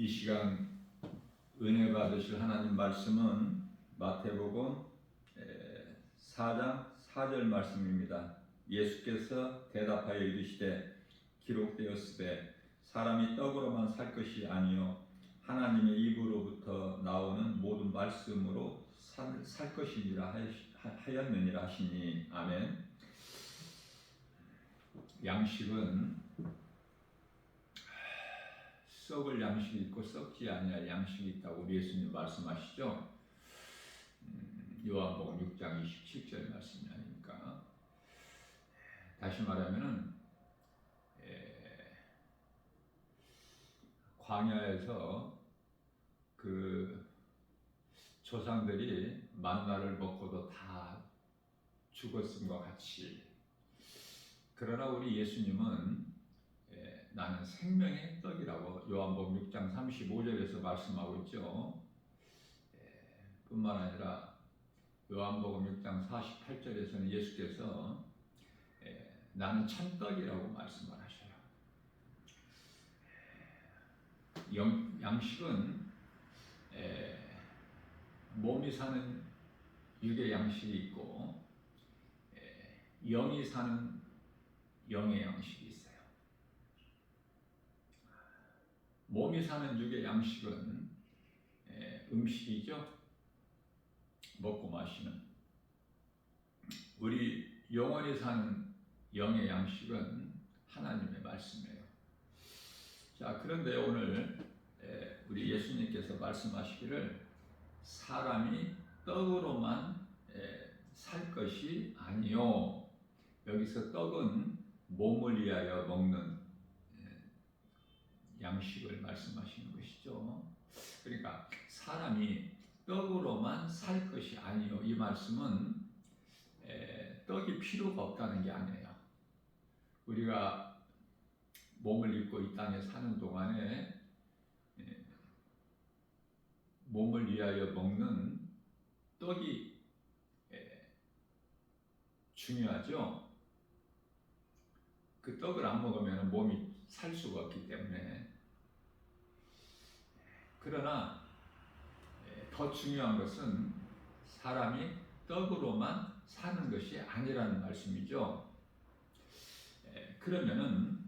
시간 은혜 받으실 하나님 말씀은 마태복음 4장 4절 말씀입니다. 예수께서 대답하여 이르시되 기록되었으되 사람이 떡으로만 살 것이 아니요 하나님의 입으로부터 나오는 모든 말씀으로 살 것이니라 하였느니라 하시니. 아멘. 양식은 썩을 양식이 있고 썩지 아니할 양식이 있다고 우리 예수님 말씀하시죠. 요한복음 6장 27절 말씀이 아닙니까? 다시 말하면은 광야에서 그 조상들이 만나를 먹고도 다 죽었음과 같이, 그러나 우리 예수님은 나는 생명의 떡이라고 요한복음 6장 35절에서 말씀하고 있죠. 뿐만 아니라 요한복음 6장 48절에서는 예수께서 나는 참떡이라고 말씀을 하셔요. 양식은 몸이 사는 육의 양식이 있고 영이 사는 영의 양식이 있어요. 몸이 사는 육의 양식은 음식이죠. 먹고 마시는. 우리 영원히 사는 영의 양식은 하나님의 말씀이에요. 자, 그런데 오늘 우리 예수님께서 말씀하시기를 사람이 떡으로만 살 것이 아니요. 여기서 떡은 몸을 위하여 먹는 양식을 말씀하시는 것이죠. 그러니까 사람이 떡으로만 살 것이 아니요. 이 말씀은 떡이 필요가 없다는 게 아니에요. 우리가 몸을 입고 이 땅에 사는 동안에 몸을 위하여 먹는 떡이 중요하죠. 그 떡을 안 먹으면 몸이 살 수가 없기 때문에. 그러나 더 중요한 것은 사람이 떡으로만 사는 것이 아니라는 말씀이죠. 그러면은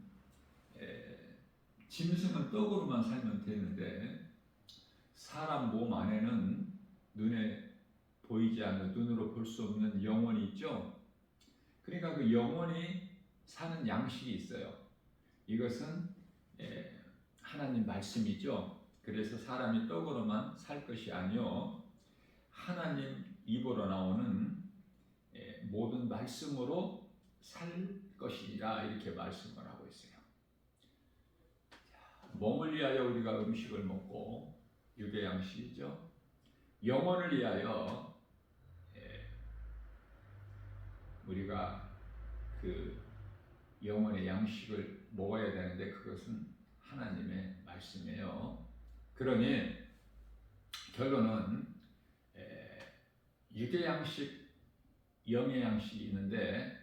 짐승은 떡으로만 살면 되는데 사람 몸 안에는 눈에 보이지 않는, 눈으로 볼 수 없는 영혼이 있죠. 그러니까 그 영혼이 사는 양식이 있어요. 이것은 하나님 말씀이죠. 그래서 사람이 떡으로만 살 것이 아니요 하나님 입으로 나오는 모든 말씀으로 살 것이니라, 이렇게 말씀을 하고 있어요. 몸을 위하여 우리가 음식을 먹고 육의 양식이죠. 영혼을 위하여 우리가 그 영혼의 양식을 먹어야 되는데 그것은 하나님의 말씀이에요. 그러니 결론은 육의 양식, 영의 양식이 있는데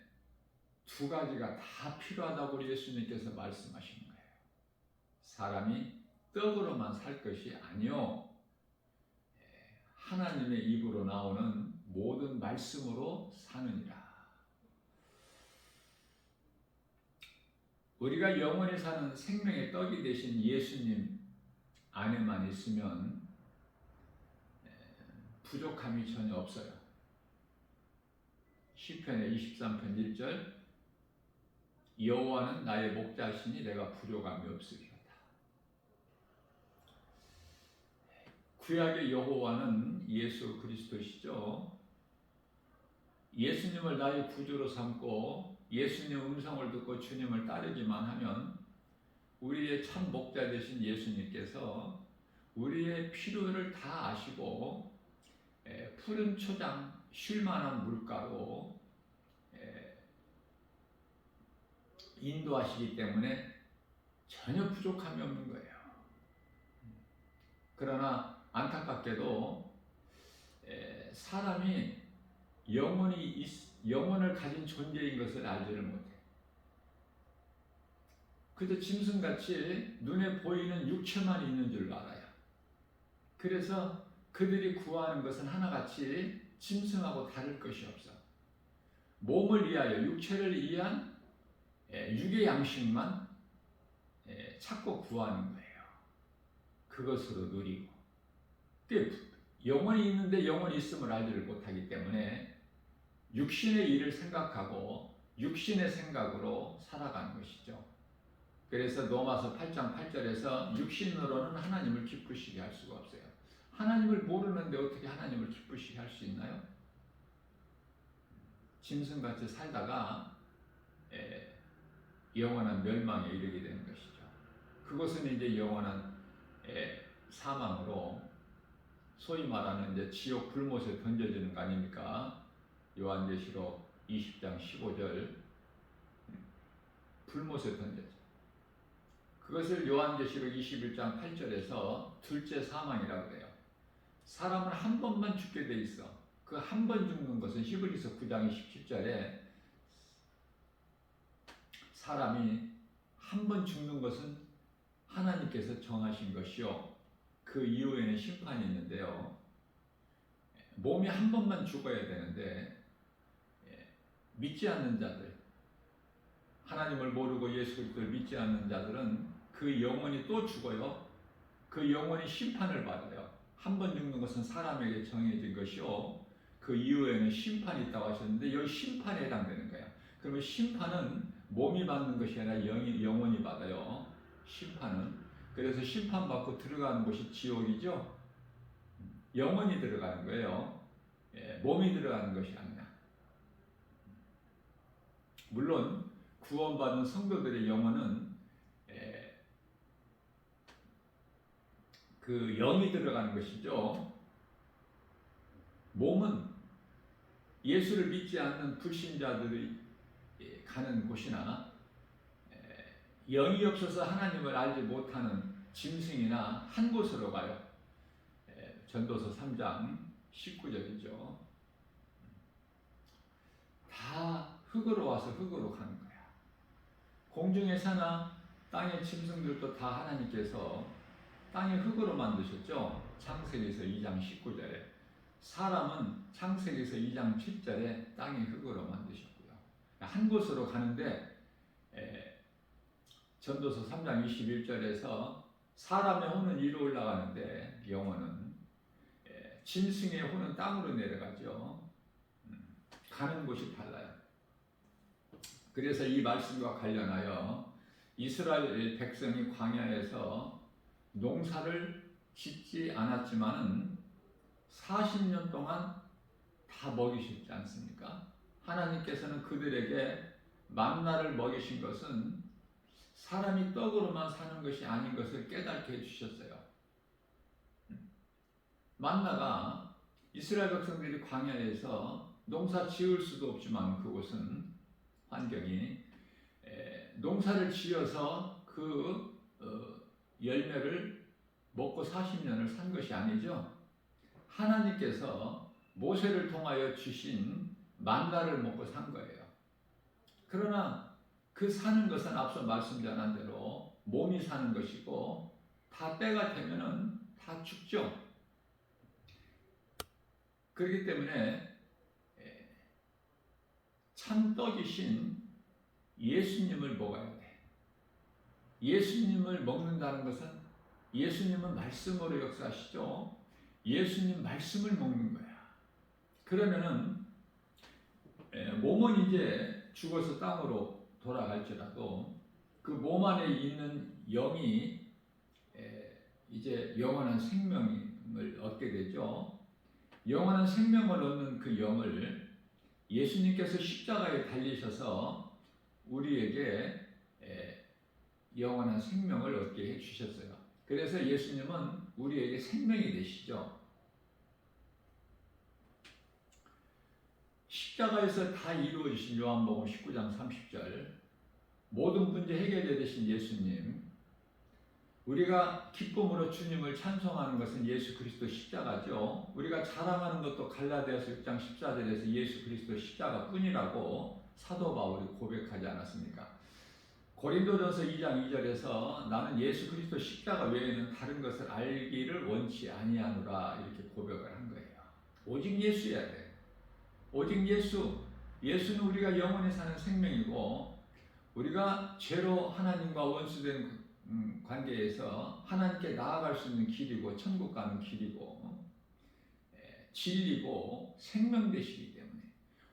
두 가지가 다 필요하다고 우리 예수님께서 말씀하시는 거예요. 사람이 떡으로만 살 것이 아니요 하나님의 입으로 나오는 모든 말씀으로 사느니라. 우리가 영원히 사는 생명의 떡이 되신 예수님 안에만 있으면 부족함이 전혀 없어요. 시편의 23편 1절 여호와는 나의 목자시니 내가 부족함이 없으리로다. 구약의 여호와는 예수 그리스도시죠. 예수님을 나의 구주로 삼고 예수님 음성을 듣고 주님을 따르기만 하면 우리의 참 목자 되신 예수님께서 우리의 필요를 다 아시고 푸른 초장 쉴만한 물가로 인도하시기 때문에 전혀 부족함이 없는 거예요. 그러나 안타깝게도 사람이 영혼을 가진 존재인 것을 알지를 못해. 그저 짐승같이 눈에 보이는 육체만 있는 줄 알아요. 그래서 그들이 구하는 것은 하나같이 짐승하고 다를 것이 없어. 몸을 위하여 육체를 위한 육의 양식만 찾고 구하는 거예요. 그것으로 누리고. 영혼이 있는데 영혼이 있음을 알지를 못하기 때문에 육신의 일을 생각하고 육신의 생각으로 살아가는 것이죠. 그래서 로마서 8장 8절에서 육신으로는 하나님을 기쁘시게 할 수가 없어요. 하나님을 모르는데 어떻게 하나님을 기쁘시게 할 수 있나요? 짐승같이 살다가 영원한 멸망에 이르게 되는 것이죠. 그것은 이제 영원한 사망으로 소위 말하는 이제 지옥 불못에 던져지는 거 아닙니까? 요한계시록 20장 15절 불못에 던져져. 그것을 요한계시록 21장 8절에서 둘째 사망이라고 그래요. 사람은 한 번만 죽게 돼 있어. 그 한 번 죽는 것은 히브리서 9장 27절에 사람이 한 번 죽는 것은 하나님께서 정하신 것이요. 그 이후에는 심판이 있는데요. 몸이 한 번만 죽어야 되는데 믿지 않는 자들, 하나님을 모르고 예수 그리스도를 믿지 않는 자들은 그 영혼이 또 죽어요. 그 영혼이 심판을 받아요. 한 번 죽는 것은 사람에게 정해진 것이요. 그 이후에는 심판이 있다고 하셨는데 여기 심판에 해당되는 거예요. 그러면 심판은 몸이 받는 것이 아니라 영혼이 받아요. 심판은. 그래서 심판받고 들어가는 곳이 지옥이죠. 영혼이 들어가는 거예요. 몸이 들어가는 것이 아니라. 물론 구원받은 성도들의 영혼은 그 영이 들어가는 것이죠. 몸은 예수를 믿지 않는 불신자들이 가는 곳이나 영이 없어서 하나님을 알지 못하는 짐승이나 한 곳으로 가요. 전도서 3장 19절이죠. 다 흙으로 와서 흙으로 가는 거야. 공중에 사나 땅의 짐승들도 다 하나님께서 땅의 흙으로 만드셨죠. 창세기서 2장 19절에. 사람은 창세기서 2장 7절에 땅의 흙으로 만드셨고요. 한 곳으로 가는데 전도서 3장 21절에서 사람의 혼은 위로 올라가는데 영혼은 짐승의 혼은 땅으로 내려가죠. 가는 곳이 달라요. 그래서 이 말씀과 관련하여 이스라엘 백성이 광야에서 농사를 짓지 않았지만은 40년 동안 다 먹이셨지 않습니까? 하나님께서는 그들에게 만나를 먹이신 것은 사람이 떡으로만 사는 것이 아닌 것을 깨닫게 해주셨어요. 만나가 이스라엘 백성들이 광야에서 농사 지을 수도 없지만 그곳은 환경이 농사를 지어서 그 열매를 먹고 40년을 산 것이 아니죠. 하나님께서 모세를 통하여 주신 만나를 먹고 산 거예요. 그러나 그 사는 것은 앞서 말씀 전한 대로 몸이 사는 것이고 다 때가 되면은 다 죽죠. 그렇기 때문에 참 떡이신 예수님을 먹어야 돼. 예수님을 먹는다는 것은 예수님은 말씀으로 역사하시죠. 예수님 말씀을 먹는 거야. 그러면은 몸은 이제 죽어서 땅으로 돌아갈지라도 그 몸 안에 있는 영이 이제 영원한 생명을 얻게 되죠. 영원한 생명을 얻는 그 영을 예수님께서 십자가에 달리셔서 우리에게 영원한 생명을 얻게 해주셨어요. 그래서 예수님은 우리에게 생명이 되시죠. 십자가에서 다 이루어지신 요한복음 19장 30절 모든 문제 해결해 되신 예수님, 우리가 기쁨으로 주님을 찬송하는 것은 예수 그리스도 십자가죠. 우리가 자랑하는 것도 갈라디아서 6장 14절에서 예수 그리스도 십자가뿐이라고 사도 바울이 고백하지 않았습니까? 고린도전서 2장 2절에서 나는 예수 그리스도 십자가 외에는 다른 것을 알기를 원치 아니하노라 이렇게 고백을 한 거예요. 오직 예수여야 돼. 오직 예수. 예수는 우리가 영원히 사는 생명이고 우리가 죄로 하나님과 원수된 관계에서 하나님께 나아갈 수 있는 길이고 천국 가는 길이고 진리고 생명 되시기 때문에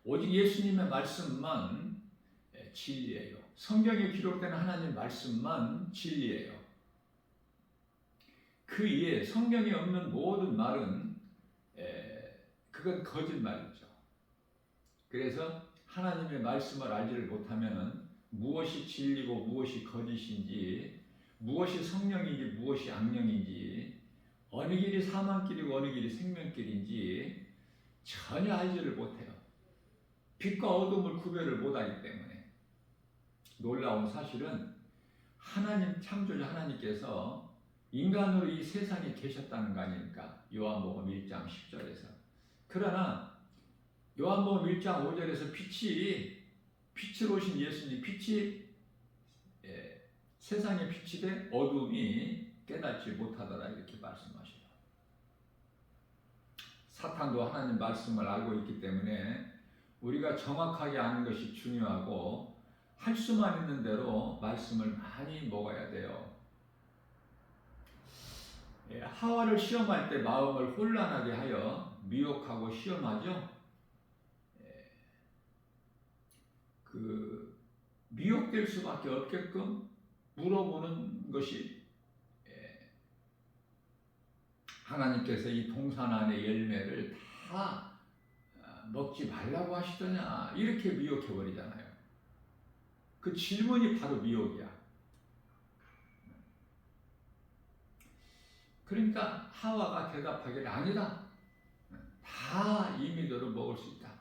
오직 예수님의 말씀만 진리예요. 성경에 기록된 하나님 말씀만 진리예요. 그 이에 성경에 없는 모든 말은 그건 거짓말이죠. 그래서 하나님의 말씀을 알지를 못하면 무엇이 진리고 무엇이 거짓인지, 무엇이 성령인지 무엇이 악령인지, 어느 길이 사망길이고 어느 길이 생명길인지 전혀 알지를 못해요. 빛과 어둠을 구별을 못하기 때문에. 놀라운 사실은 하나님 창조자 하나님께서 인간으로 이 세상에 계셨다는 거 아닙니까? 요한복음 1장 10절에서. 그러나 요한복음 1장 5절에서 빛으로 오신 예수님, 빛이 세상의 빛이 돼 어둠이 깨닫지 못하더라 이렇게 말씀하셔요. 사탄도 하나님 말씀을 알고 있기 때문에 우리가 정확하게 아는 것이 중요하고 할 수만 있는 대로 말씀을 많이 먹어야 돼요. 하와를 시험할 때 마음을 혼란하게 하여 미혹하고 시험하죠. 미혹될 수밖에 없게끔 물어보는 것이 하나님께서 이 동산 안의 열매를 다 먹지 말라고 하시더냐 이렇게 미혹해 버리잖아요. 그 질문이 바로 미혹이야. 그러니까 하와가 대답하기를 아니다. 다 임의대로 먹을 수 있다.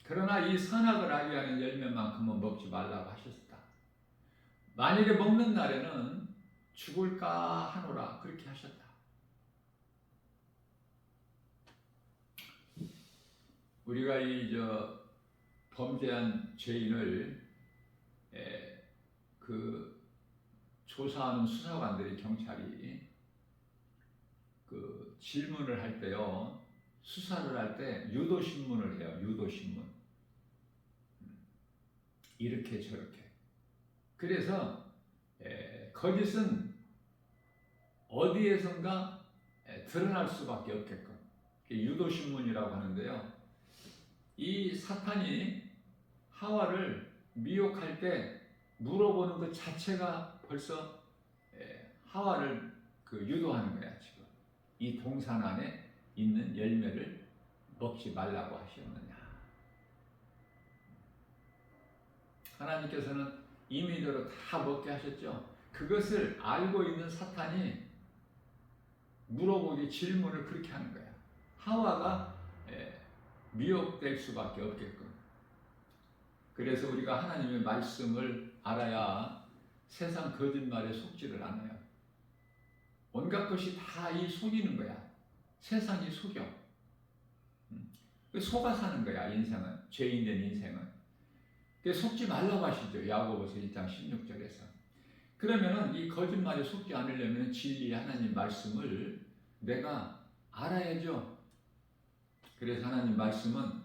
그러나 이 선악을 알게 하는 열매만큼은 먹지 말라고 하셨다. 만일에 먹는 날에는 죽을까 하노라 그렇게 하셨다. 우리가 범죄한 죄인을 조사하는 수사관들이 경찰이 질문을 할 때요, 수사를 할 때 유도신문을 해요. 유도신문. 이렇게 저렇게. 그래서 거짓은 어디에선가 드러날 수밖에 없게끔 유도신문이라고 하는데요. 이 사탄이 하와를 미혹할 때 물어보는 것 자체가 벌써 하와를 유도하는 거야. 지금 이 동산 안에 있는 열매를 먹지 말라고 하셨느냐. 하나님께서는 임의대로 다 먹게 하셨죠. 그것을 알고 있는 사탄이 물어보기 질문을 그렇게 하는 거야. 하와가 미혹될 수밖에 없게끔. 그래서 우리가 하나님의 말씀을 알아야 세상 거짓말에 속지를 않아요. 온갖 것이 다 이 속이는 거야. 세상이 속여. 속아 사는 거야, 인생은. 죄인된 인생은. 속지 말라고 하시죠. 야고보서 1장 16절에서. 그러면은 이 거짓말에 속지 않으려면 진리의 하나님 말씀을 내가 알아야죠. 그래서 하나님 말씀은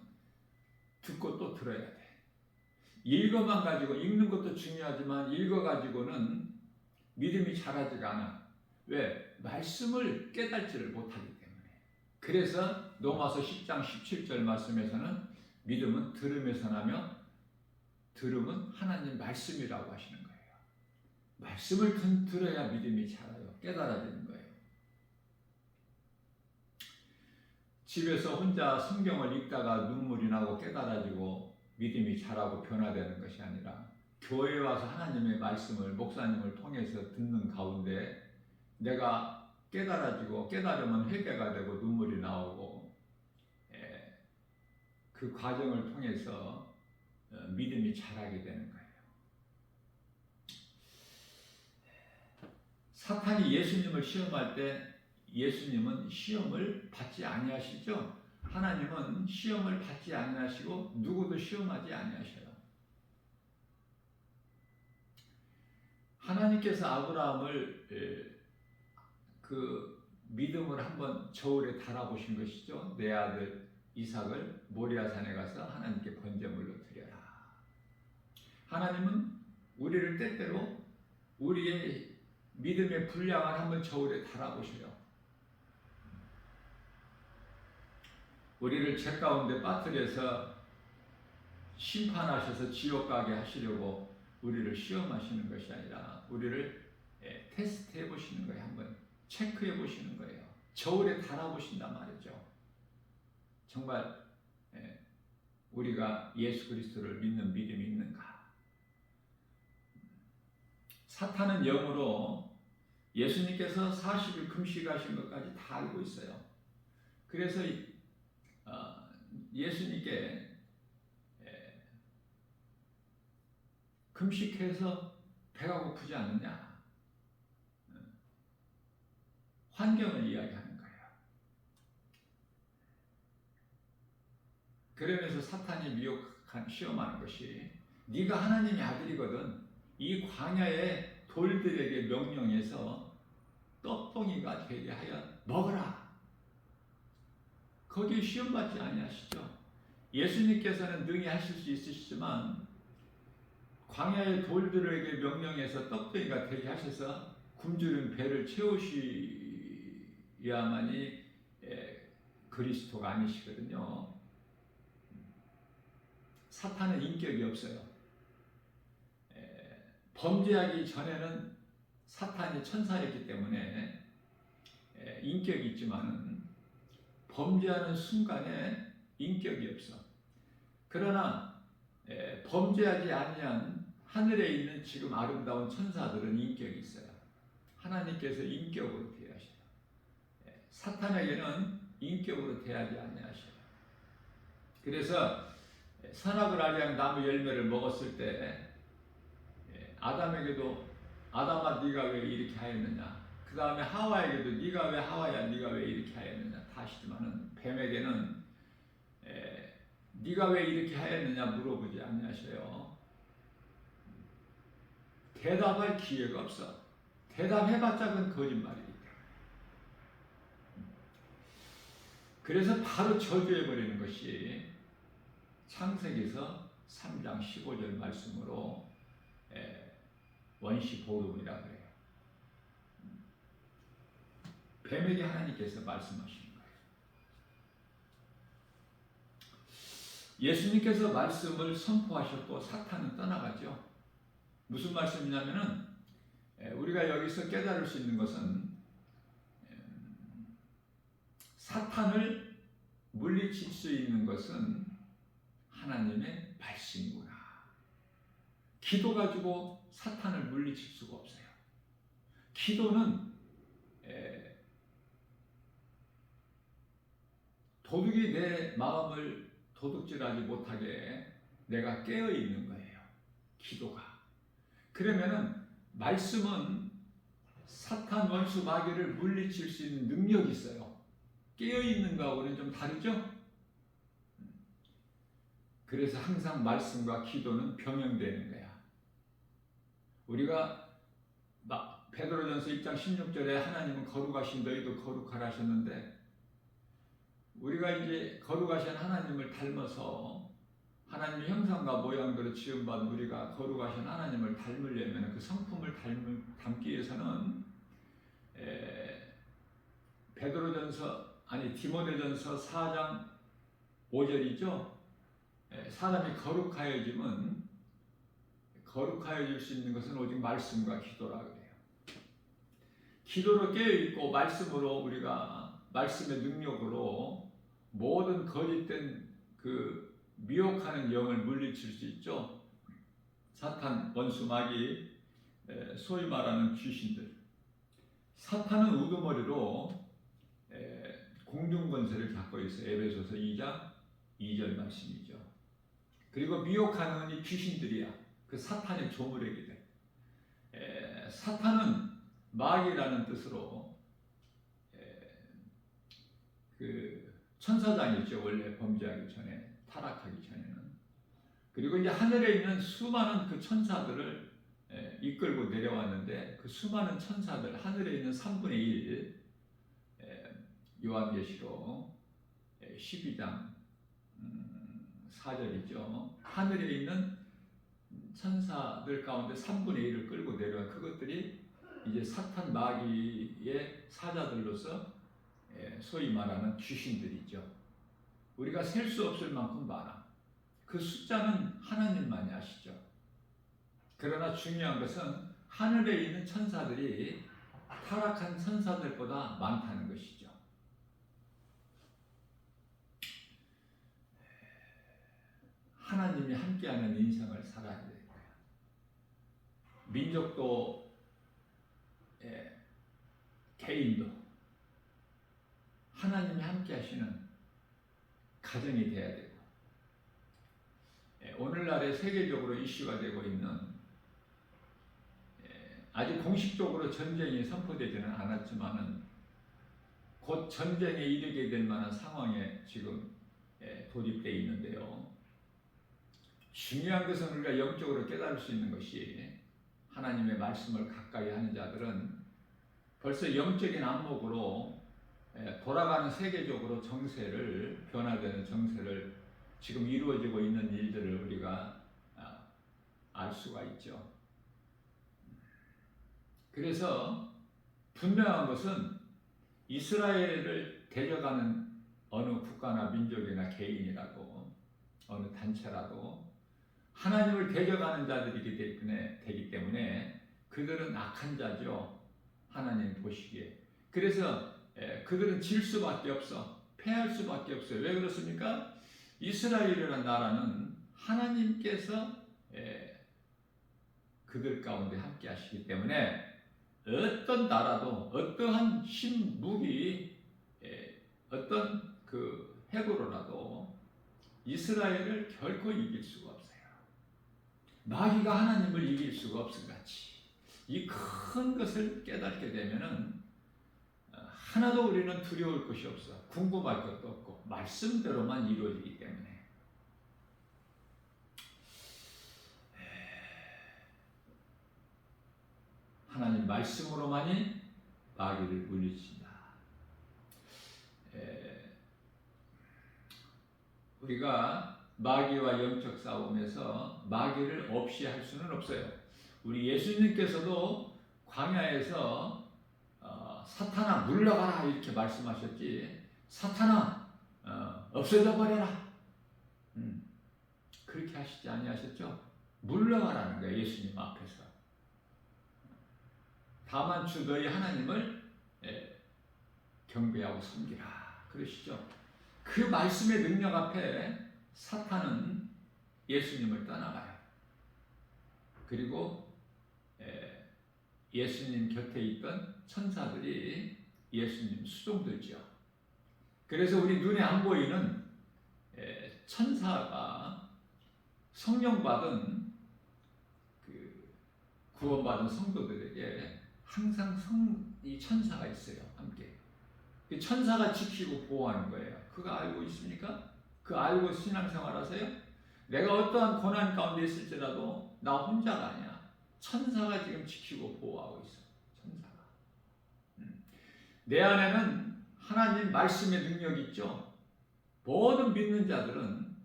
듣고 또 들어야 돼. 읽어만 가지고, 읽는 것도 중요하지만 읽어가지고는 믿음이 자라지가 않아. 왜? 말씀을 깨닫지를 못하기 때문에. 그래서 로마서 10장 17절 말씀에서는 믿음은 들음에서 나며 들음은 하나님 말씀이라고 하시는 거예요. 말씀을 들어야 믿음이 자라요. 깨달아지는 거예요. 집에서 혼자 성경을 읽다가 눈물이 나고 깨달아지고 믿음이 자라고 변화되는 것이 아니라 교회에 와서 하나님의 말씀을 목사님을 통해서 듣는 가운데 내가 깨달아지고 깨달으면 회개가 되고 눈물이 나오고 그 과정을 통해서 믿음이 자라게 되는 거예요. 사탄이 예수님을 시험할 때 예수님은 시험을 받지 아니하시죠. 하나님은 시험을 받지 아니하시고 누구도 시험하지 아니하셔요. 하나님께서 아브라함을 그 믿음을 한번 저울에 달아보신 것이죠. 내 아들 이삭을 모리아산에 가서 하나님께 번제물로 드려라. 하나님은 우리를 때때로 우리의 믿음의 분량을 한번 저울에 달아보셔요. 우리를 죄 가운데 빠뜨려서 심판하셔서 지옥 가게 하시려고 우리를 시험하시는 것이 아니라 우리를 테스트해 보시는 거예요. 한번 체크해 보시는 거예요. 저울에 달아보신단 말이죠. 정말 우리가 예수 그리스도를 믿는 믿음이 있는가? 사탄은 영으로 예수님께서 40일 금식하신 것까지 다 알고 있어요. 그래서 예수님께 금식해서 배가 고프지 않느냐? 환경을 이야기하는 거예요. 그러면서 사탄이 시험하는 것이 네가 하나님의 아들이거든 이 광야의 돌들에게 명령해서 떡덩이가 되게 하여 먹어라. 거기에 시험받지 아니하시죠. 예수님께서는 능히 하실 수 있으시지만 광야의 돌들에게 명령해서 떡덩이가 되게 하셔서 굶주린 배를 채우셔야만이 그리스도가 아니시거든요. 사탄은 인격이 없어요. 범죄하기 전에는 사탄이 천사였기 때문에 인격이 있지만은 범죄하는 순간에 인격이 없어. 그러나 범죄하지 아니한 하늘에 있는 지금 아름다운 천사들은 인격이 있어요. 하나님께서 인격으로 대하셔요. 사탄에게는 인격으로 대하지 아니하셔요. 그래서 선악을 알게 나무 열매를 먹었을 때 아담에게도 아담아 네가 왜 이렇게 하였느냐, 그 다음에 하와에게도 네가 왜 하와야 네가 왜 이렇게 하였느냐 다 하시지만은 뱀에게는 네가 왜 이렇게 하였느냐 물어보지 아니하셔요. 대답할 기회가 없어. 대답해봤자 그건 거짓말이니까. 그래서 바로 저주해버리는 것이 창세기에서 3장 15절 말씀으로 원시보름이라 그래요. 뱀에게 하나님께서 말씀하시는 거예요. 예수님께서 말씀을 선포하셨고 사탄은 떠나가죠. 무슨 말씀이냐면은 우리가 여기서 깨달을 수 있는 것은 사탄을 물리칠 수 있는 것은 하나님의 말씀이구나. 기도 가지고 사탄을 물리칠 수가 없어요. 기도는 도둑이 내 마음을 도둑질하지 못하게 내가 깨어 있는 거예요. 기도가. 그러면은 말씀은 사탄 원수 마귀를 물리칠 수 있는 능력이 있어요. 깨어 있는 거하고는 좀 다르죠? 그래서 항상 말씀과 기도는 병행되는 거야. 우리가 베드로전서 1장 16절에 하나님은 거룩하신 너희도 거룩하라 하셨는데 우리가 이제 거룩하신 하나님을 닮아서 하나님의 형상과 모양대로 지음받은 우리가 거룩하신 하나님을 닮으려면 그 성품을 담기 위해서는 디모데전서 4장 5절이죠. 사람이 거룩하여지면 거룩하여질 수 있는 것은 오직 말씀과 기도라 그래요. 기도로 깨어있고 말씀으로 우리가 말씀의 능력으로 모든 거짓된 그 미혹하는 영을 물리칠 수 있죠. 사탄, 원수, 마귀, 소위 말하는 귀신들. 사탄은 우두머리로 공중권세를 잡고 있어요. 에베소서 2장 2절 말씀이죠. 그리고 미혹하는 이 귀신들이야. 그 사탄의 조물애기들. 사탄은 마귀라는 뜻으로 그 천사장이죠. 원래 범죄하기 전에, 타락하기 전에는. 그리고 이제 하늘에 있는 수많은 그 천사들을 이끌고 내려왔는데 그 수많은 천사들, 하늘에 있는 3분의 1, 요한계시록 12장 4절이죠. 하늘에 있는 천사들 가운데 3분의 1을 끌고 내려와 그것들이 이제 사탄 마귀의 사자들로서 소위 말하는 귀신들이죠. 우리가 셀 수 없을 만큼 많아. 그 숫자는 하나님만이 아시죠. 그러나 중요한 것은 하늘에 있는 천사들이 타락한 천사들보다 많다는 것이죠. 하나님이 함께하는 인생을 살아야 돼요. 민족도 개인도 하나님이 함께하시는 가정이 돼야 되고, 오늘날에 세계적으로 이슈가 되고 있는, 아직 공식적으로 전쟁이 선포되지는 않았지만은 곧 전쟁에 이르게 될 만한 상황에 지금 돌입되어 있는데요. 중요한 것은 우리가 영적으로 깨달을 수 있는 것이, 하나님의 말씀을 가까이 하는 자들은 벌써 영적인 안목으로 돌아가는 세계적으로 정세를, 변화되는 정세를, 지금 이루어지고 있는 일들을 우리가 알 수가 있죠. 그래서 분명한 것은 이스라엘을 데려가는 어느 국가나 민족이나 개인이라도 어느 단체라도 하나님을 데려가는 자들이기 때문에 그들은 악한 자죠. 하나님 보시기에. 그래서 그들은 질 수밖에 없어. 패할 수밖에 없어요. 왜 그렇습니까? 이스라엘이라는 나라는 하나님께서 그들 가운데 함께 하시기 때문에 어떤 나라도 어떠한 무기 어떤 그 핵으로라도 이스라엘을 결코 이길 수가 없어요. 마귀가 하나님을 이길 수가 없음같이 이 큰 것을 깨닫게 되면은 하나도 우리는 두려울 것이 없어. 궁금할 것도 없고 말씀대로만 이루어지기 때문에. 하나님 말씀으로만이 마귀를 물리친다. 우리가 마귀와 영적 싸움에서 마귀를 없이 할 수는 없어요. 우리 예수님께서도 광야에서 사탄아 물러가라 이렇게 말씀하셨지, 사탄아 없어져 버려라 그렇게 하시지 아니하셨죠? 물러가라는 거예요. 예수님 앞에서. 다만 주 너희 하나님을 경배하고 섬기라 그러시죠. 그 말씀의 능력 앞에 사탄은 예수님을 떠나가요. 그리고 예수님 곁에 있던 천사들이 예수님 수종들지요. 그래서 우리 눈에 안 보이는 천사가 성령 받은 그 구원받은 성도들에게 항상 이 천사가 있어요. 함께. 그 천사가 지키고 보호하는 거예요. 그거 알고 있습니까? 그 알고 신앙생활 하세요? 내가 어떠한 고난 가운데 있을지라도 나 혼자가 아니야. 천사가 지금 지키고 보호하고 있어. 천사가. 내 안에는 하나님 말씀의 능력이 있죠. 모든 믿는 자들은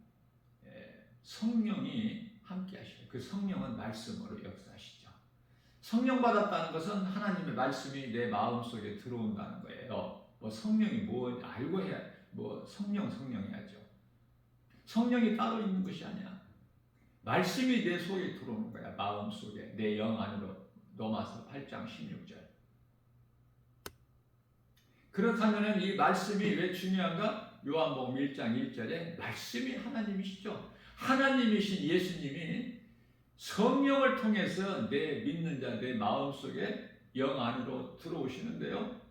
성령이 함께 하시죠. 그 성령은 말씀으로 역사하시죠. 성령 받았다는 것은 하나님의 말씀이 내 마음속에 들어온다는 거예요. 뭐 성령이 뭐 알고 해야, 뭐 성령 해야죠. 성령이 따로 있는 것이 아니야. 말씀이 내 속에 들어오는 거야. 마음 속에, 내 영 안으로. 로마서 8장 16절. 그렇다면 이 말씀이 왜 중요한가? 요한복음 1장 1절에 말씀이 하나님이시죠. 하나님이신 예수님이 성령을 통해서 내 믿는 자, 내 마음속에 영 안으로 들어오시는데요.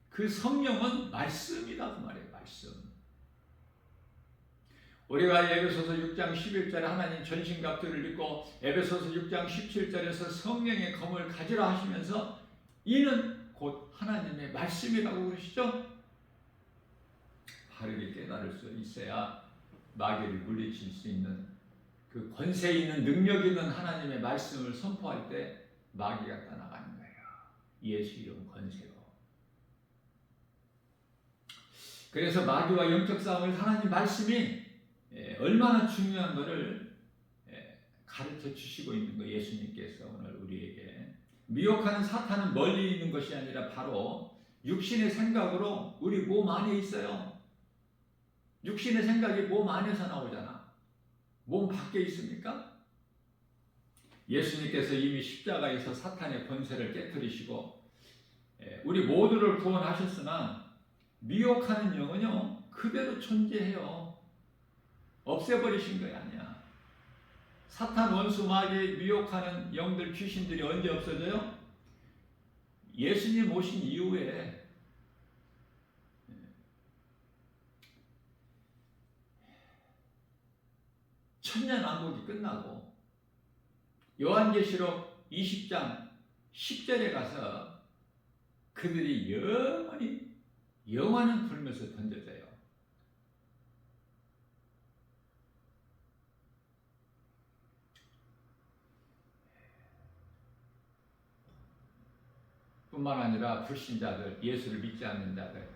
그 성령은 말씀이다 그 말이에요. 말씀. 우리가 에베소서 6장 11절에 하나님 전신갑주를 입고 에베소서 6장 17절에서 성령의 검을 가지라 하시면서 이는 곧 하나님의 말씀이라고 그러시죠. 바르게 깨달을 수 있어야 마귀를 물리칠 수 있는 그 권세 있는 능력 있는 하나님의 말씀을 선포할 때 마귀가 떠나가는 거예요. 예수 이름 권세로. 그래서 마귀와 영적 싸움을 하나님 말씀이 얼마나 중요한 것을 가르쳐 주시고 있는 거 예수님께서 오늘 우리에게. 미혹하는 사탄은 멀리 있는 것이 아니라 바로 육신의 생각으로 우리 몸 안에 있어요. 육신의 생각이 몸 안에서 나오잖아. 몸 밖에 있습니까? 예수님께서 이미 십자가에서 사탄의 권세를 깨뜨리시고 우리 모두를 구원하셨으나 미혹하는 영은요 그대로 존재해요. 없애버리신 거 아니야. 사탄 원수 마귀 미혹하는 영들 귀신들이 언제 없어져요? 예수님 오신 이후에 천년왕국이 끝나고 요한계시록 20장 10절에 가서 그들이 영원히 영원한 불면서 던져져요. 뿐만 아니라 불신자들, 예수를 믿지 않는 자들,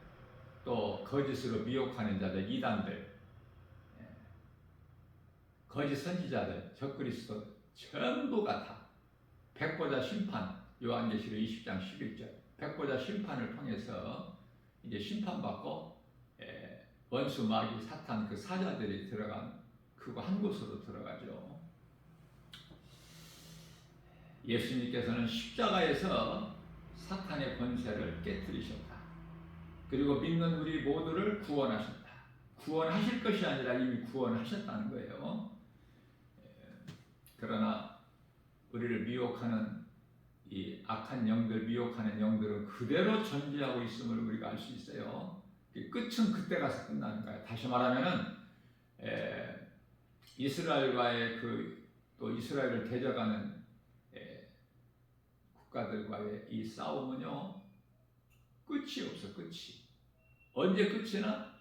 또 거짓으로 미혹하는 자들, 이단들, 거짓 선지자들, 적그리스도 전부가 다 백보자 심판, 요한계시록 20장 11절 백보자 심판을 통해서 이제 심판받고 원수 마귀 사탄 그 사자들이 들어간 그거 한 곳으로 들어가죠. 예수님께서는 십자가에서 사탄의 권세를 깨뜨리셨다. 그리고 믿는 우리 모두를 구원하셨다. 구원하실 것이 아니라 이미 구원하셨다는 거예요. 그러나 우리를 미혹하는 이 악한 영들, 미혹하는 영들은 그대로 존재하고 있음을 우리가 알 수 있어요. 끝은 그때 가서 끝나는 거예요. 다시 말하면은 이스라엘과의 또 이스라엘을 대적하는 국가들과의 이 싸움은요 끝이 없어. 끝이 언제 끝이나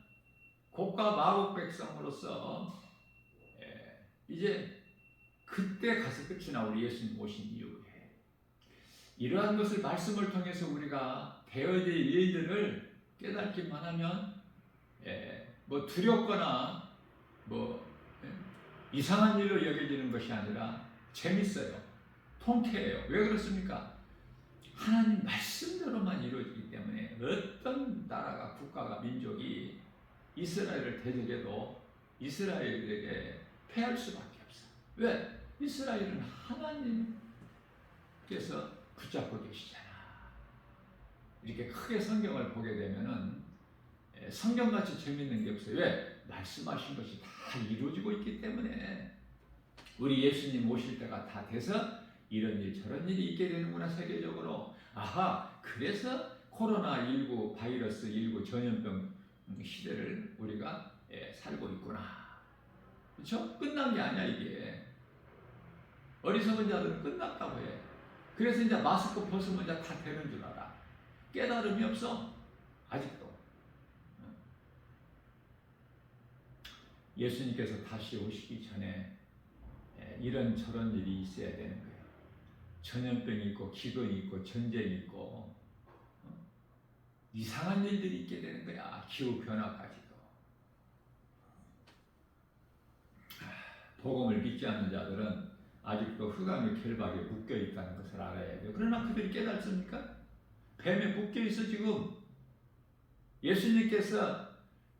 곡과 마곡 백성으로서 이제 그때 가서 끝이 나. 우리 예수님 오신 이후에 이러한 것을 말씀을 통해서 우리가 되어야 될 일들을 깨닫기만 하면 뭐 두렵거나 뭐 이상한 일로 여겨지는 것이 아니라 재밌어요. 통쾌해요. 왜 그렇습니까? 하나님 말씀대로만 이루어지기 때문에 어떤 나라가 국가가 민족이 이스라엘을 대적해도 이스라엘에게 패할 수밖에 없어. 왜? 이스라엘은 하나님께서 붙잡고 계시잖아. 이렇게 크게 성경을 보게 되면은 성경같이 재밌는 게 없어요. 왜? 말씀하신 것이 다 이루어지고 있기 때문에 우리 예수님 오실 때가 다 돼서 이런 일 저런 일이 있게 되는구나. 세계적으로. 아하, 그래서 코로나19 바이러스 19 전염병 시대를 우리가 살고 있구나. 그렇죠? 끝난 게 아니야 이게. 어리석은 자들은 끝났다고 해. 그래서 이제 마스크 벗으면 이제 다 되는 줄 알아. 깨달음이 없어. 아직도. 예수님께서 다시 오시기 전에 이런 저런 일이 있어야 되는 거예요. 전염병이 있고 기근이 있고 전쟁이 있고 이상한 일들이 있게 되는 거야. 기후변화까지도. 복음을 믿지 않는 자들은 아직도 흑암의 결박에 묶여 있다는 것을 알아야 돼요. 그러나 그들이 깨닫습니까? 뱀에 묶여 있어 지금. 예수님께서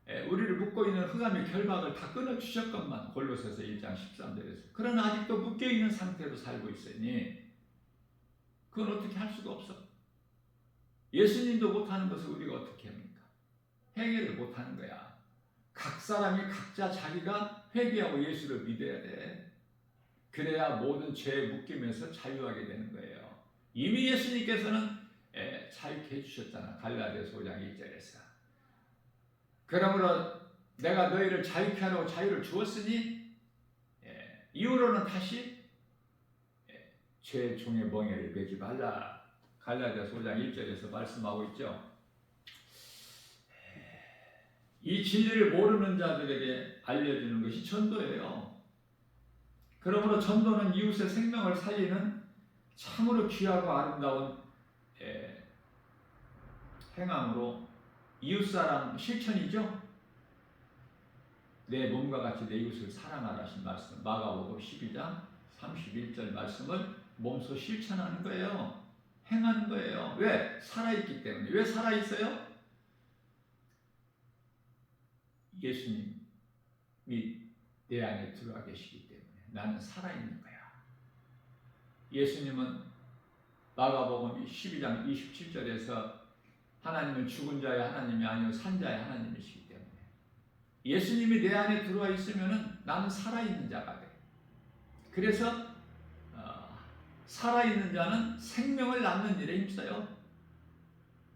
우리를 묶고 있는 흑암의 결박을 다 끊어주셨건만. 골로새서 1장 13절에서. 그러나 아직도 묶여 있는 상태로 살고 있으니 그건 어떻게 할 수가 없어. 예수님도 못하는 것을 우리가 어떻게 합니까? 해결을 못하는 거야. 각 사람이 각자 자기가 회개하고 예수를 믿어야 돼. 그래야 모든 죄에 묶이면서 자유하게 되는 거예요. 이미 예수님께서는 자유케 해주셨잖아. 갈라디아서 5장 1절에서. 그러므로 내가 너희를 자유케 하려고 자유를 주었으니 이후로는 다시 죄의 종의 멍에를 매지 말라. 갈라디아서 5장 1절에서 말씀하고 있죠. 이 진리를 모르는 자들에게 알려주는 것이 전도예요. 그러므로 전도는 이웃의 생명을 살리는 참으로 귀하고 아름다운 행함으로 이웃사랑 실천이죠. 내 몸과 같이 내 이웃을 사랑하라신 말씀, 마가복음 12장 31절 말씀을 몸소 실천하는 거예요. 행하는 거예요. 왜? 살아있기 때문에. 왜 살아있어요? 예수님이 내 안에 들어와 계시기 때문에 나는 살아있는 거야. 예수님은 마가복음 12장 27절에서 하나님은 죽은 자의 하나님이 아니요 산 자의 하나님이시기 때문에 예수님이 내 안에 들어와 있으면 나는 살아있는 자가 돼. 그래서 살아있는 자는 생명을 낳는 일에 힘써요.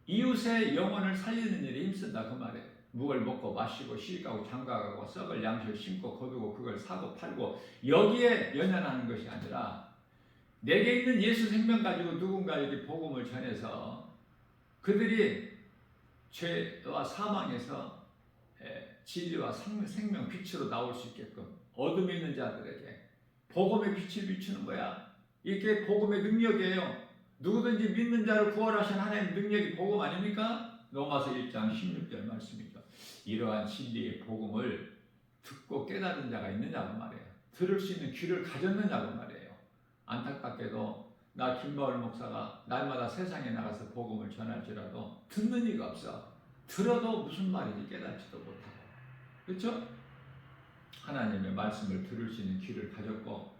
이웃의 영혼을 살리는 일에 힘쓴다 그 말이에요. 묵을 먹고 마시고 시집가고 장가가고 썩을 양식을 심고 거두고 그걸 사고 팔고 여기에 연연하는 것이 아니라 내게 있는 예수 생명 가지고 누군가에게 복음을 전해서 그들이 죄와 사망에서 진리와 생명 빛으로 나올 수 있게끔 어둠에 있는 자들에게 복음의 빛을 비추는 거야. 이게 복음의 능력이에요. 누구든지 믿는 자를 구원하신 하나님의 능력이 복음 아닙니까? 로마서 1장 16절 말씀이죠. 이러한 진리의 복음을 듣고 깨달은 자가 있느냐고 말이에요. 들을 수 있는 귀를 가졌느냐고 말이에요. 안타깝게도 나 김바울 목사가 날마다 세상에 나가서 복음을 전할지라도 듣는 이가 없어. 들어도 무슨 말인지 깨닫지도 못하고. 그렇죠? 하나님의 말씀을 들을 수 있는 귀를 가졌고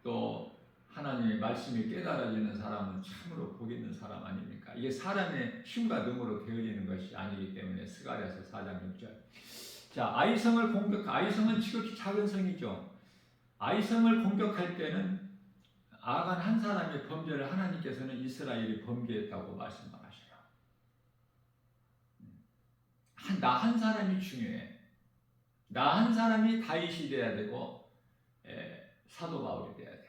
또 하나님의 말씀이 깨달아지는 사람은 참으로 복 있는 사람 아닙니까? 이게 사람의 힘과 능으로 되어지는 것이 아니기 때문에 스가랴서 4장 6절. 자, 아이성은 지극히 작은 성이죠. 아이성을 공격할 때는 아간 한 사람의 범죄를 하나님께서는 이스라엘이 범죄했다고 말씀하셔요. 나 한 사람이 중요해. 나 한 사람이 다윗이 돼야 되고 사도 바울이 돼야 돼.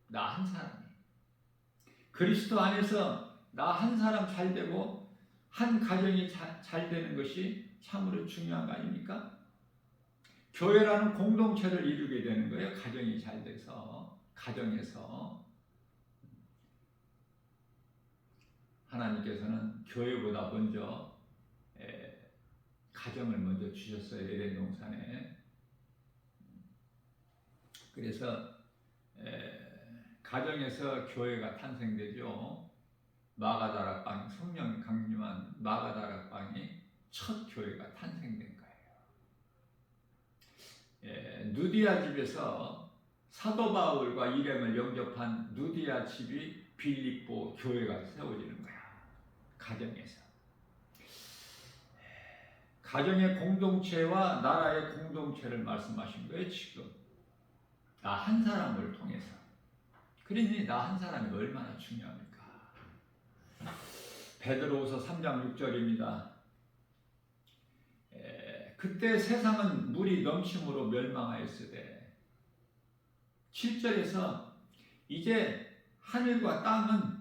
나 한 사람이. 그리스도 안에서 나 한 사람 잘 되고 한 가정이 잘 되는 것이 참으로 중요한 거 아닙니까? 교회라는 공동체를 이루게 되는 거예요. 가정이 잘 돼서 가정에서 하나님께서는 교회보다 먼저 가정을 먼저 주셨어요. 에덴 동산에. 그래서 가정에서 교회가 탄생되죠. 마가다락방, 성령 강림한 마가다락방이 첫 교회가 탄생된 거예요. 누디아 집에서 사도 바울과 일행을 영접한 누디아 집이 빌립보 교회가 세워지는 거야. 가정에서. 가정의 공동체와 나라의 공동체를 말씀하신 거예요. 지금 나 한 사람을 통해서. 그러니 나 한 사람이 얼마나 중요합니까? 베드로후서 3장 6절입니다. 그때 세상은 물이 넘침으로 멸망하였으되 7절에서 이제 하늘과 땅은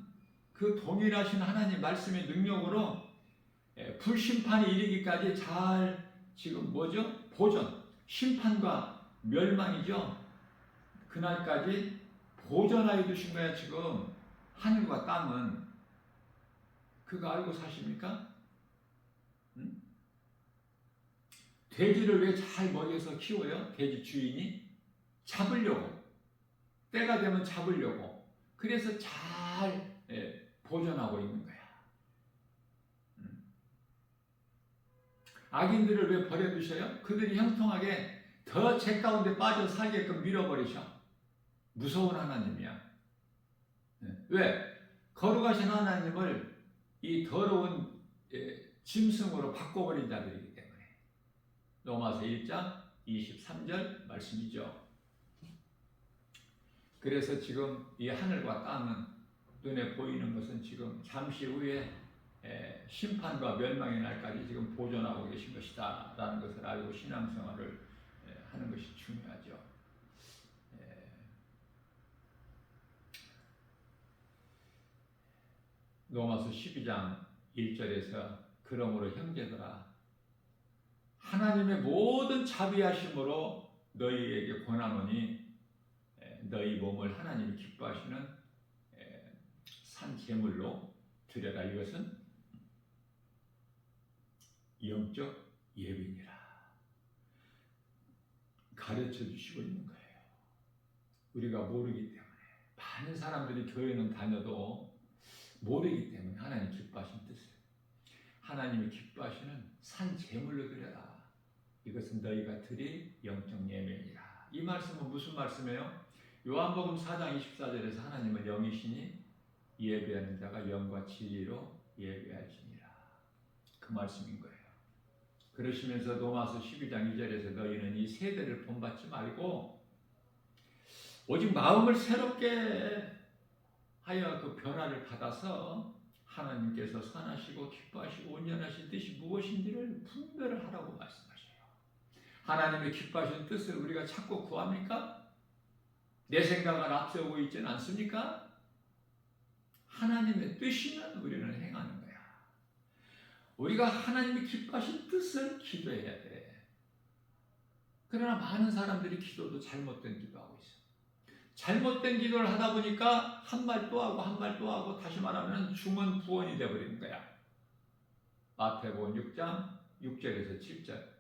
그 동일하신 하나님 말씀의 능력으로 불심판이 이르기까지 잘 지금 뭐죠? 보존, 심판과 멸망이죠. 그날까지 보존하여 두신 거야. 지금 하늘과 땅은. 그거 알고 사십니까? 응? 돼지를 왜 잘 먹여서 키워요? 돼지 주인이 잡으려고, 때가 되면 잡으려고. 그래서 잘 보존하고 있는 거야. 악인들을 왜 버려두셔요? 그들이 형통하게 더 죄 가운데 빠져 살게끔 밀어버리셔. 무서운 하나님이야. 왜? 거룩하신 하나님을 이 더러운 짐승으로 바꿔버린 자들이기 때문에. 로마서 1장 23절 말씀이죠. 그래서 지금 이 하늘과 땅은 눈에 보이는 것은 지금 잠시 후에 심판과 멸망의 날까지 지금 보존하고 계신 것이다 라는 것을 알고 신앙생활을 하는 것이 중요하죠. 로마서 12장 1절에서 그러므로 형제들아 하나님의 모든 자비하심으로 너희에게 권하노니 너희 몸을 하나님이 기뻐하시는 산 제물로 드려라. 이것은 영적 예배니라 가르쳐 주시고 있는 거예요. 우리가 모르기 때문에, 많은 사람들이 교회는 다녀도 모르기 때문에 하나님 기뻐하시는 뜻을, 하나님이 기뻐하시는 산 제물로 드려라. 이것은 너희가 드릴 영적 예배니라. 이 말씀은 무슨 말씀이에요? 요한복음 4장 24절에서 하나님은 영이시니 예배하는 자가 영과 진리로 예배할지니라. 그 말씀인 거예요. 그러시면서 로마서 12장 2절에서 너희는 이 세대를 본받지 말고 오직 마음을 새롭게 하여 그 변화를 받아서 하나님께서 선하시고 기뻐하시고 온전하신 뜻이 무엇인지를 분별을 하라고 말씀하셔요. 하나님의 기뻐하신 뜻을 우리가 찾고 구합니까? 내 생각을 앞세우고 있지는 않습니까? 하나님의 뜻이면 우리는 행하는 거야. 우리가 하나님이 기뻐하신 뜻을 기도해야 돼. 그러나 많은 사람들이 기도도 잘못된 기도하고 있어. 잘못된 기도를 하다 보니까 한 말 또 하고 한 말 또 하고, 다시 말하면 중언부언이 되어버리는 거야. 마태복음 6장 6절에서 7절.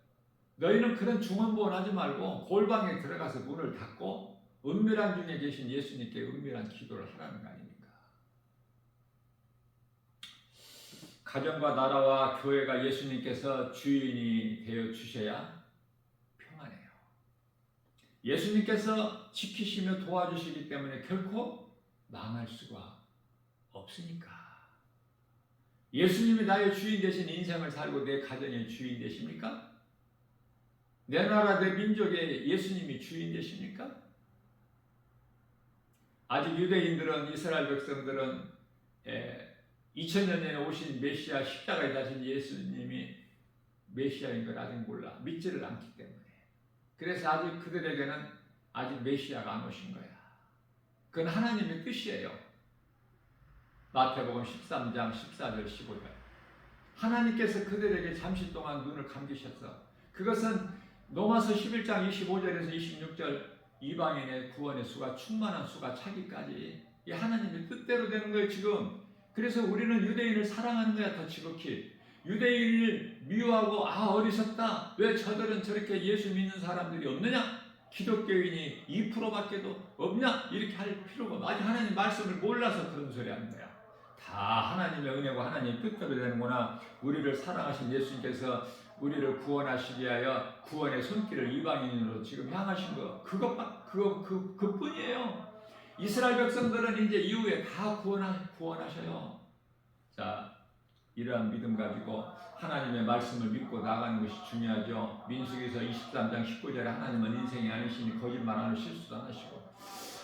너희는 그런 중언부언 하지 말고 골방에 들어가서 문을 닫고 은밀한 중에 계신 예수님께 은밀한 기도를 하라는 거 아닙니까? 가정과 나라와 교회가 예수님께서 주인이 되어 주셔야 평안해요. 예수님께서 지키시며 도와주시기 때문에 결코 망할 수가 없으니까. 예수님이 나의 주인 되신 인생을 살고 내 가정의 주인 되십니까? 내 나라 내 민족의 예수님이 주인 되십니까? 아직 유대인들은, 이스라엘 백성들은 2000년 전에 오신 메시아, 십자가에 다신 예수님이 메시아인 걸 아직 몰라. 믿지를 않기 때문에. 그래서 아직 그들에게는 아직 메시아가 안 오신 거야. 그건 하나님의 뜻이에요. 마태복음 13장 14절 15절. 하나님께서 그들에게 잠시 동안 눈을 감기셔서, 그것은 로마서 11장 25절에서 26절 이방인의 구원의 수가 충만한 수가 차기까지 이 하나님의 뜻대로 되는 거예요 지금. 그래서 우리는 유대인을 사랑하는 거야. 더 지극히 유대인을 미워하고 어리석다, 왜 저들은 저렇게 예수 믿는 사람들이 없느냐, 기독교인이 2%밖에도 없냐, 이렇게 할 필요가 없어. 아직 하나님 말씀을 몰라서 그런 소리 하는 거야. 다 하나님의 은혜고 하나님의 뜻대로 되는구나. 우리를 사랑하신 예수님께서 우리를 구원하시기 위하여 구원의 손길을 이방인으로 지금 향하신 거, 그것뿐이에요. 이스라엘 백성들은 이제 이후에 다 구원하셔요. 자, 이러한 믿음 가지고 하나님의 말씀을 믿고 나가는 것이 중요하죠. 민수기서 23장 19절에 하나님은 인생이 아니시니 거짓말하는 실수도 안 하시고,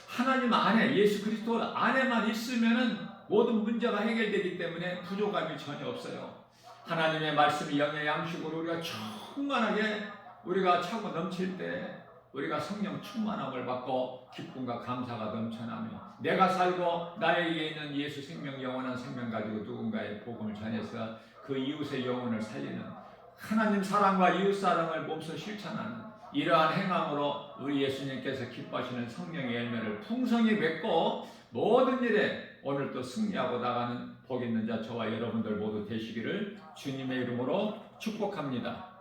하나님 안에, 예수 그리스도 안에만 있으면은 모든 문제가 해결되기 때문에 부족함이 전혀 없어요. 하나님의 말씀이 영의 양식으로 우리가 충만하게 우리가 차고 넘칠 때 우리가 성령 충만함을 받고 기쁨과 감사가 넘쳐나며, 내가 살고 나에게 있는 예수 생명, 영원한 생명 가지고 누군가의 복음을 전해서 그 이웃의 영혼을 살리는 하나님 사랑과 이웃 사랑을 몸소 실천하는 이러한 행함으로 우리 예수님께서 기뻐하시는 성령의 열매를 풍성히 맺고 모든 일에 오늘 또 승리하고 나가는 복 있는 자 저와 여러분들 모두 되시기를 주님의 이름으로 축복합니다.